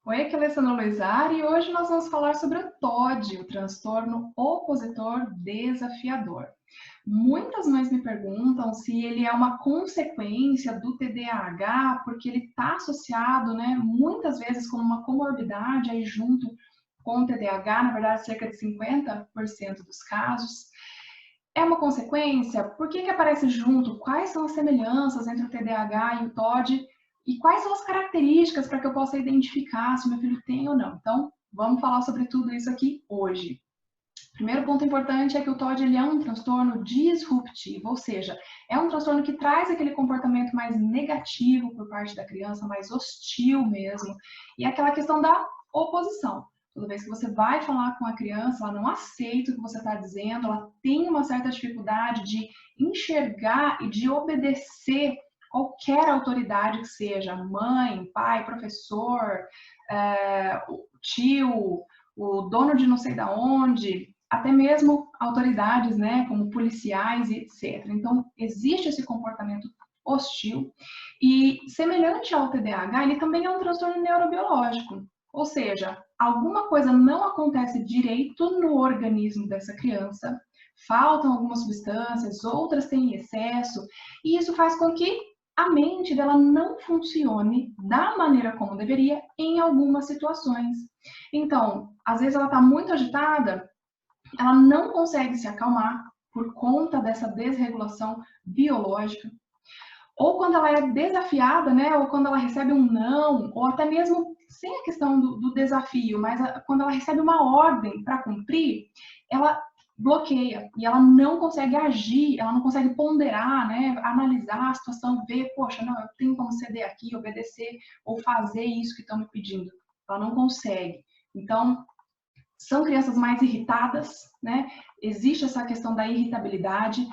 Oi, aqui é a Alessandra Loizar e hoje nós vamos falar sobre o TOD, o transtorno opositor desafiador. Muitas mães me perguntam se ele é uma consequência do TDAH, porque ele está associado, né, muitas vezes com uma comorbidade aí junto com o TDAH, na verdade cerca de 50% dos casos. É uma consequência? Por que aparece junto? Quais são as semelhanças entre o TDAH e o TOD? E quais são as características para que eu possa identificar se meu filho tem ou não? Então, vamos falar sobre tudo isso aqui hoje. Primeiro ponto importante é que o TOD ele é um transtorno disruptivo, ou seja, é um transtorno que traz aquele comportamento mais negativo por parte da criança, mais hostil mesmo, e aquela questão da oposição. Toda vez que você vai falar com a criança, ela não aceita o que você está dizendo, ela tem uma certa dificuldade de enxergar e de obedecer qualquer autoridade que seja, mãe, pai, professor, o tio, o dono de não sei da onde, até mesmo autoridades, né, como policiais e etc. Então, existe esse comportamento hostil e, semelhante ao TDAH, ele também é um transtorno neurobiológico, ou seja, alguma coisa não acontece direito no organismo dessa criança, faltam algumas substâncias, outras têm excesso, e isso faz com que a mente dela não funcione da maneira como deveria em algumas situações. Então, às vezes ela está muito agitada, ela não consegue se acalmar por conta dessa desregulação biológica. Ou quando ela é desafiada, né? Ou quando ela recebe um não, ou até mesmo sem a questão do desafio, mas quando ela recebe uma ordem para cumprir, ela bloqueia e ela não consegue agir, ela não consegue ponderar, né? Analisar a situação, ver, poxa, não, eu tenho como ceder aqui, obedecer ou fazer isso que estão me pedindo. Ela não consegue. Então, são crianças mais irritadas, né? Existe essa questão da irritabilidade.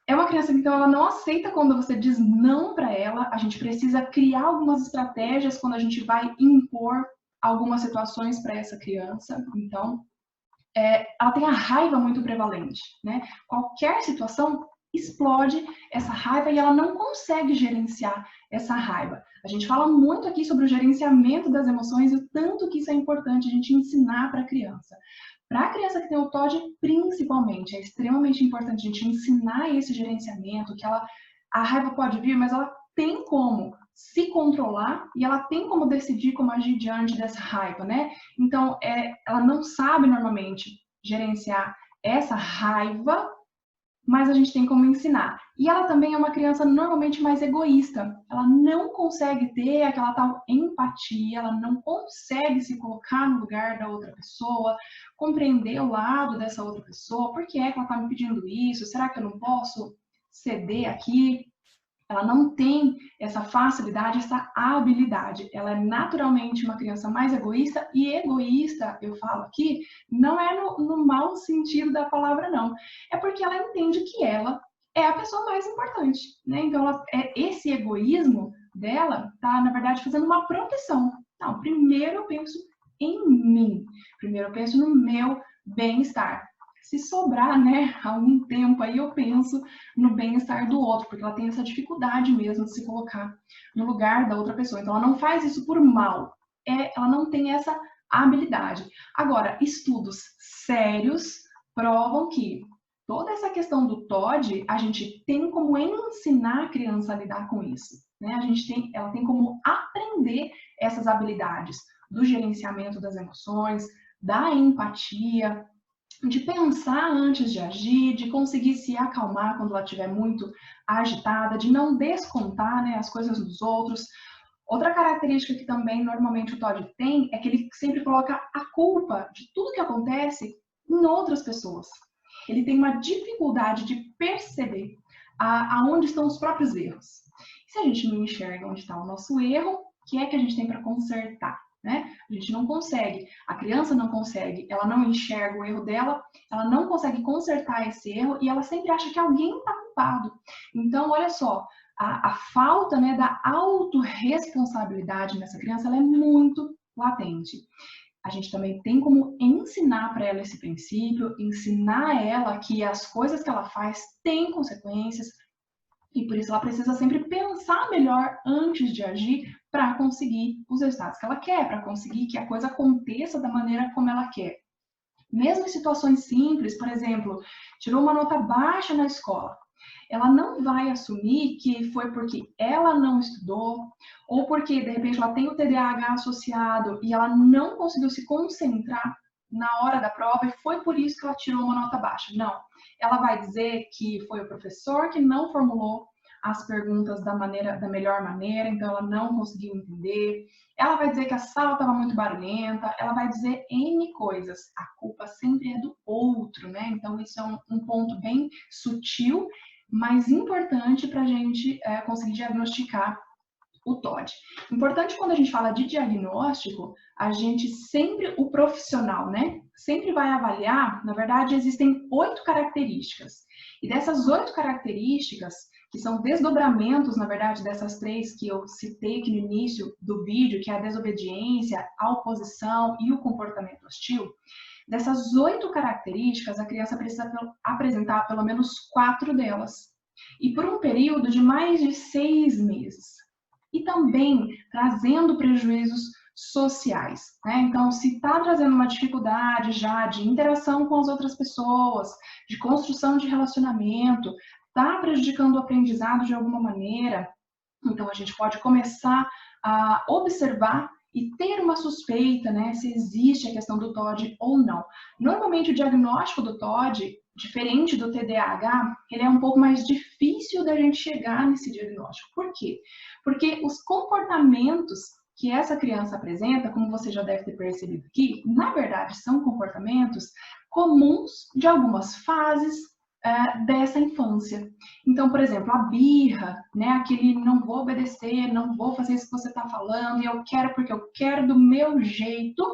É uma criança que então ela não aceita quando você diz não para ela. A gente precisa criar algumas estratégias quando a gente vai impor algumas situações para essa criança. Então, ela tem a raiva muito prevalente, né? Qualquer situação explode essa raiva e ela não consegue gerenciar essa raiva. A gente fala muito aqui sobre o gerenciamento das emoções e o tanto que isso é importante a gente ensinar para a criança. Para a criança que tem o TOD, principalmente, é extremamente importante a gente ensinar esse gerenciamento, que a raiva pode vir, mas ela tem como se controlar e ela tem como decidir como agir diante dessa raiva, né? Então, ela não sabe normalmente gerenciar essa raiva, mas a gente tem como ensinar. E ela também é uma criança normalmente mais egoísta. Ela não consegue ter aquela tal empatia, ela não consegue se colocar no lugar da outra pessoa, compreender o lado dessa outra pessoa. Por que é que ela está me pedindo isso? Será que eu não posso ceder aqui? Ela não tem essa facilidade, essa habilidade. Ela é naturalmente uma criança mais egoísta, e egoísta, eu falo aqui, não é no mau sentido da palavra, não. É porque ela entende que ela é a pessoa mais importante, né? Então, esse egoísmo dela está, na verdade, fazendo uma proteção. Não, primeiro eu penso em mim. Primeiro eu penso no meu bem-estar. Se sobrar, né, algum tempo aí eu penso no bem-estar do outro, porque ela tem essa dificuldade mesmo de se colocar no lugar da outra pessoa. Então, ela não faz isso por mal, ela não tem essa habilidade. Agora, estudos sérios provam que toda essa questão do TOD, a gente tem como ensinar a criança a lidar com isso, né? Ela tem como aprender essas habilidades do gerenciamento das emoções, da empatia, de pensar antes de agir, de conseguir se acalmar quando ela estiver muito agitada, de não descontar, né, as coisas nos outros. Outra característica que também normalmente o TOD tem é que ele sempre coloca a culpa de tudo que acontece em outras pessoas. Ele tem uma dificuldade de perceber aonde estão os próprios erros. Se a gente não enxerga onde está o nosso erro, o que é que a gente tem para consertar? Né? A gente não consegue, a criança não consegue, ela não enxerga o erro dela, ela não consegue consertar esse erro e ela sempre acha que alguém está culpado. Então, olha só, a falta, né, da autorresponsabilidade nessa criança, ela é muito latente. A gente também tem como ensinar para ela esse princípio, ensinar ela que as coisas que ela faz têm consequências, E por isso ela precisa sempre pensar melhor antes de agir para conseguir os resultados que ela quer, para conseguir que a coisa aconteça da maneira como ela quer. Mesmo em situações simples, por exemplo, tirou uma nota baixa na escola, ela não vai assumir que foi porque ela não estudou ou porque, de repente, ela tem o TDAH associado e ela não conseguiu se concentrar na hora da prova e foi por isso que ela tirou uma nota baixa. Não. Ela vai dizer que foi o professor que não formulou as perguntas da melhor maneira, então ela não conseguiu entender. Ela vai dizer que a sala estava muito barulhenta, ela vai dizer N coisas. A culpa sempre é do outro, né? Então, isso é um ponto bem sutil, mas importante para a gente conseguir diagnosticar o TOD. Importante quando a gente fala de diagnóstico, a gente sempre, o profissional, né? Sempre vai avaliar, na verdade, existem 8 características. E dessas 8 características, que são desdobramentos, na verdade, dessas 3 que eu citei aqui no início do vídeo, que é a desobediência, a oposição e o comportamento hostil, dessas 8 características, a criança precisa apresentar pelo menos 4 delas. E por um período de mais de 6 meses. E também trazendo prejuízos sociais, né? Então, se está trazendo uma dificuldade já de interação com as outras pessoas, de construção de relacionamento, está prejudicando o aprendizado de alguma maneira, então a gente pode começar a observar e ter uma suspeita, né, se existe a questão do TOD ou não. Normalmente o diagnóstico do TOD, diferente do TDAH, ele é um pouco mais difícil da gente chegar nesse diagnóstico. Por quê? Porque os comportamentos que essa criança apresenta, como você já deve ter percebido aqui, na verdade são comportamentos comuns de algumas fases dessa infância. Então, por exemplo, a birra, né, aquele não vou obedecer, não vou fazer isso que você está falando, e eu quero porque eu quero do meu jeito.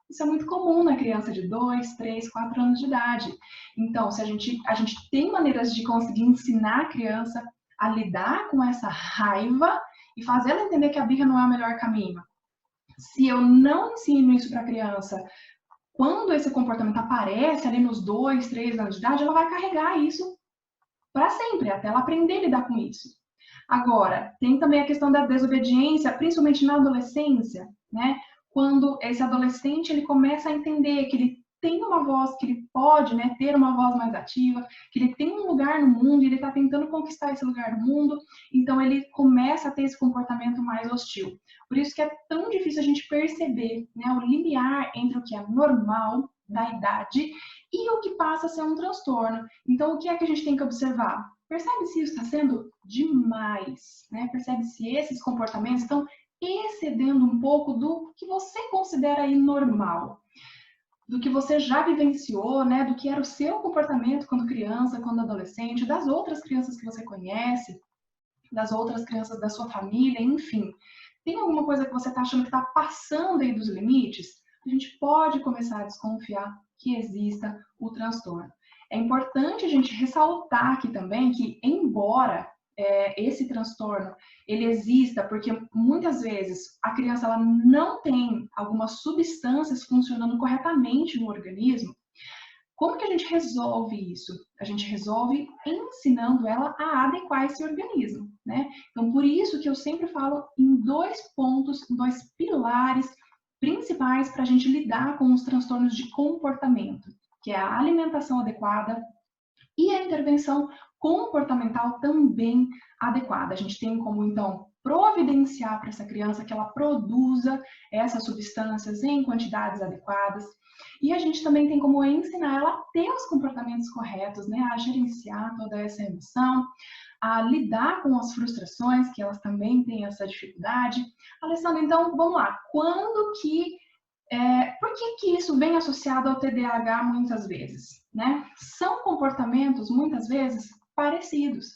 Isso é muito comum na criança de 2, 3, 4 anos de idade. Então, se a gente tem maneiras de conseguir ensinar a criança a lidar com essa raiva e fazer ela entender que a birra não é o melhor caminho. Se eu não ensino isso para a criança, quando esse comportamento aparece ali nos 2, 3 anos de idade, ela vai carregar isso para sempre, até ela aprender a lidar com isso. Agora, tem também a questão da desobediência, principalmente na adolescência, né? Quando esse adolescente ele começa a entender que ele tem uma voz, que ele pode, né, ter uma voz mais ativa, que ele tem um lugar no mundo e ele está tentando conquistar esse lugar no mundo, então ele começa a ter esse comportamento mais hostil. Por isso que é tão difícil a gente perceber, né, o limiar entre o que é normal da idade e o que passa a ser um transtorno. Então, o que é que a gente tem que observar? Percebe se isso está sendo demais, né? Percebe se esses comportamentos estão excedendo um pouco do que você considera aí normal, do que você já vivenciou, né? Do que era o seu comportamento quando criança, quando adolescente, das outras crianças que você conhece, das outras crianças da sua família, enfim. Tem alguma coisa que você está achando que está passando aí dos limites? A gente pode começar a desconfiar que exista o transtorno. É importante a gente ressaltar aqui também que, embora esse transtorno ele exista, porque muitas vezes a criança ela não tem algumas substâncias funcionando corretamente no organismo, como que a gente resolve isso? A gente resolve ensinando ela a adequar esse organismo, né? Então, por isso que eu sempre falo em 2 pontos, 2 pilares principais para a gente lidar com os transtornos de comportamento, que é a alimentação adequada e a intervenção comportamental também adequada. A gente tem como, então, providenciar para essa criança que ela produza essas substâncias em quantidades adequadas. E a gente também tem como ensinar ela a ter os comportamentos corretos, né? A gerenciar toda essa emoção, a lidar com as frustrações, que elas também têm essa dificuldade. Alessandra, então, vamos lá. Por que isso vem associado ao TDAH muitas vezes, né? São comportamentos, muitas vezes, parecidos.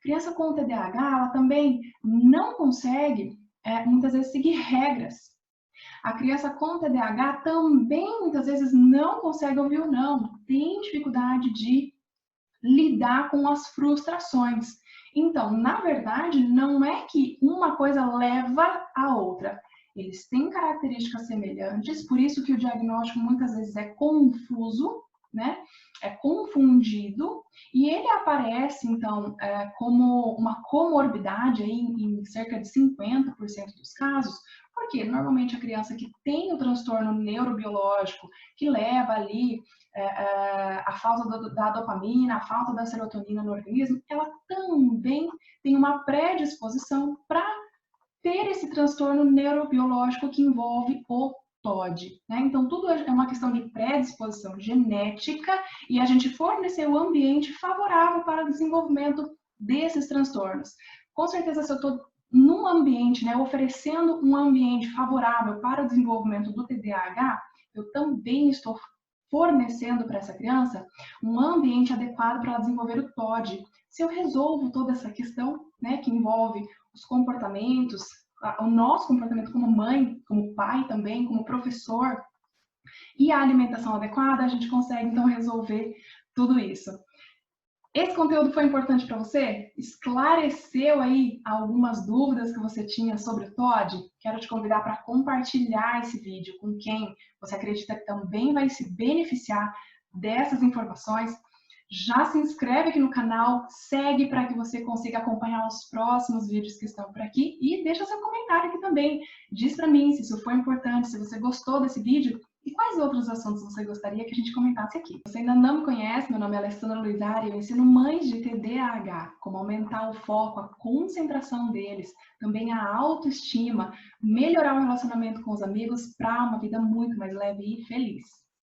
Criança com TDAH, ela também não consegue, muitas vezes, seguir regras. A criança com TDAH também, muitas vezes, não consegue ouvir o não. Tem dificuldade de lidar com as frustrações. Então, na verdade, não é que uma coisa leva a outra. Eles têm características semelhantes, por isso que o diagnóstico muitas vezes é confuso, né? É confundido e ele aparece, então, como uma comorbidade aí, em cerca de 50% dos casos, porque normalmente a criança que tem o transtorno neurobiológico, que leva ali a falta da dopamina, a falta da serotonina no organismo, ela também tem uma predisposição para ter esse transtorno neurobiológico que envolve o TOD. Né? Então, tudo é uma questão de predisposição genética e a gente fornecer o ambiente favorável para o desenvolvimento desses transtornos. Com certeza, se eu estou num ambiente, né, oferecendo um ambiente favorável para o desenvolvimento do TDAH, eu também estou fornecendo para essa criança um ambiente adequado para ela desenvolver o TOD. Se eu resolvo toda essa questão, né, que envolve os comportamentos, o nosso comportamento como mãe, como pai também, como professor, e a alimentação adequada, a gente consegue então resolver tudo isso. Esse conteúdo foi importante para você? Esclareceu aí algumas dúvidas que você tinha sobre o TOD? Quero te convidar para compartilhar esse vídeo com quem você acredita que também vai se beneficiar dessas informações. Já se inscreve aqui no canal, segue para que você consiga acompanhar os próximos vídeos que estão por aqui e deixa seu comentário aqui também. Diz para mim se isso foi importante, se você gostou desse vídeo e quais outros assuntos você gostaria que a gente comentasse aqui. Se você ainda não me conhece, meu nome é Alessandra Luizari e eu ensino mães de TDAH, como aumentar o foco, a concentração deles, também a autoestima, melhorar o relacionamento com os amigos para uma vida muito mais leve e feliz.